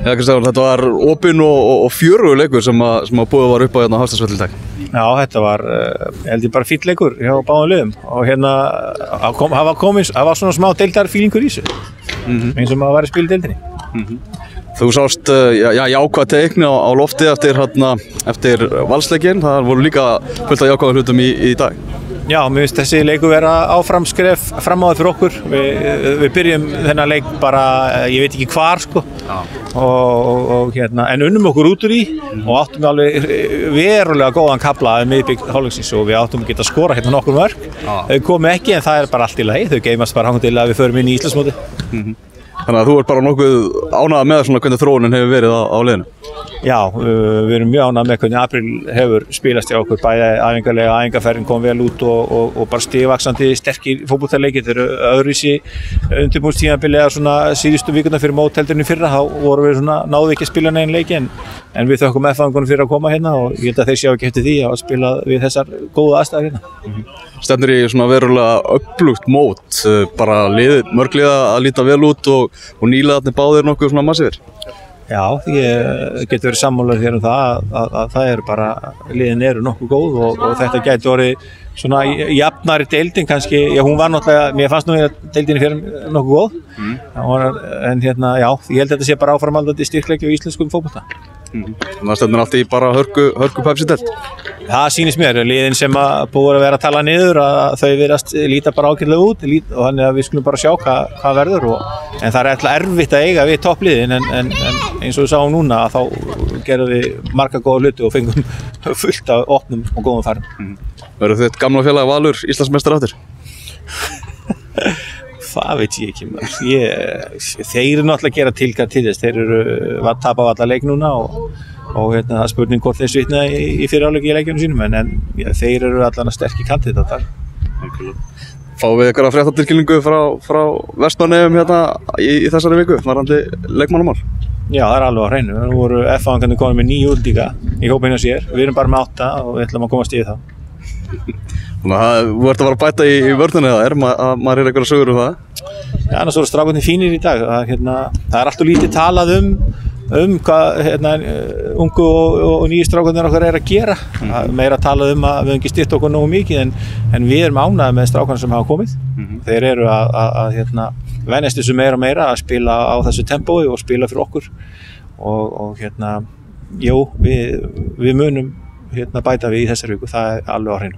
Já, Kristján, þetta var opinn og fjörugur leikur sem að búið var upp á hérna á Hafsteinsvelli í dag. Já, þetta var, held ég bara fínn leikur hjá báðum liðum og hérna, það var svona smá deildarfílingur í þessu, eins og maður var að spila í deildinni. Þú sást jákvæð teikni á lofti eftir valsleikinn, það voru líka fullt af jákvæðum hlutum í dag. Já, mér finnst þessi leikur vera áframskref fram á það fyrir okkur. Við byrjum þennan leik bara, ég veit ekki hvar sko, og hérna, en unnum okkur út úr í og áttum alveg verulega góðan kafla miðbik hálfleiksins og við áttum að geta skora hérna nokkur mörk. Þau komu ekki en það bara allt í lagi, þau geymast bara hangað til að við förum inn í Íslandsmótið. Þannig að þú ert bara nokkuð ánægð með svona hvernig þróunin hefur verið á liðinu? Já, við erum mjög ánægð með hvernig apríl hefur spilast hjá okkur, bæði æfingarlega, æfingarferðin kom vel út og bara stigvaxandi sterkir fótboltaleikir. Þeir eru öðruvísi undirbúningstímabili eða svona síðustu vikuna fyrir mót heldur en í fyrra, þá vorum við svona, náðu ekki að spila neginn leiki en við þökkum F-fangunum fyrir að koma hérna og ég held að þeir sjá ekki eftir því að spila við þessar góðu aðstæður hérna. Stefnir í svona verulega öflugt mót, bara mörg liða að líta vel út og nýliðarnir báðir nokkuð svona massífir? Já, ég get verið sammálaður þér það að það eru bara, liðin eru nokkuð góð og þetta gæti orðið svona jafnari deildin kannski, já hún var náttúrulega, mér fannst nú að deildin fyrir nokkuð góð, en hérna, já, ég held að þetta sé bara áframhaldandi styrkleiki á íslenskum fótbolta. Það stefnir allt í bara hörku Pepsi-deild? Það sýnist mér, liðin sem búið að vera að tala niður að þau virast líta bara ágætlega út og þannig að við skulum bara sjá hvað verður en það er alltaf erfitt að eiga við toppliðin en eins og við sáum núna að þá gerðum við marga góða hluti og fengum fullt af opnum og góðum farum. Verður þitt gamla félag Valur Íslandsmeistar aftur? Það veit ég ekki maður. Þeir eru náttúrulega að gera tilkall til þess, þeir eru að tapa á alla leik núna og hérna, það er spurning hvort þeir svitna í fyrirháleiki í leikjunum sínum en þeir eru allan að sterkir kandidatar. Fáum við eitthvað fréttatilkynningu frá Vestmannaeyjum hérna í þessari viku, varðandi leikmannamál? Já, það er alveg á hreinu. Nú voru F-fangarnir komin með 9 útlendinga í hópinn hjá sér. Við erum bara með 8 og við ætlum að komast í það. Þannig að þú ert að fara að bæta í vörðunni maður er eitthvað sögur það? Já, annars voru strákarnir fínir í dag. Það er alltaf lítið talað hvað ungu og nýju strákarnir okkar er að gera. Meira talað að við höfum ekki stytt okkur nógu mikið en við erum ánægðir með strákarnir sem hafa komið. Þeir eru að venjast þessu meira og meira að spila á þessu tempói og spila fyrir okkur og jú, við munum bæta við í þessari viku, það er alveg á hreinu.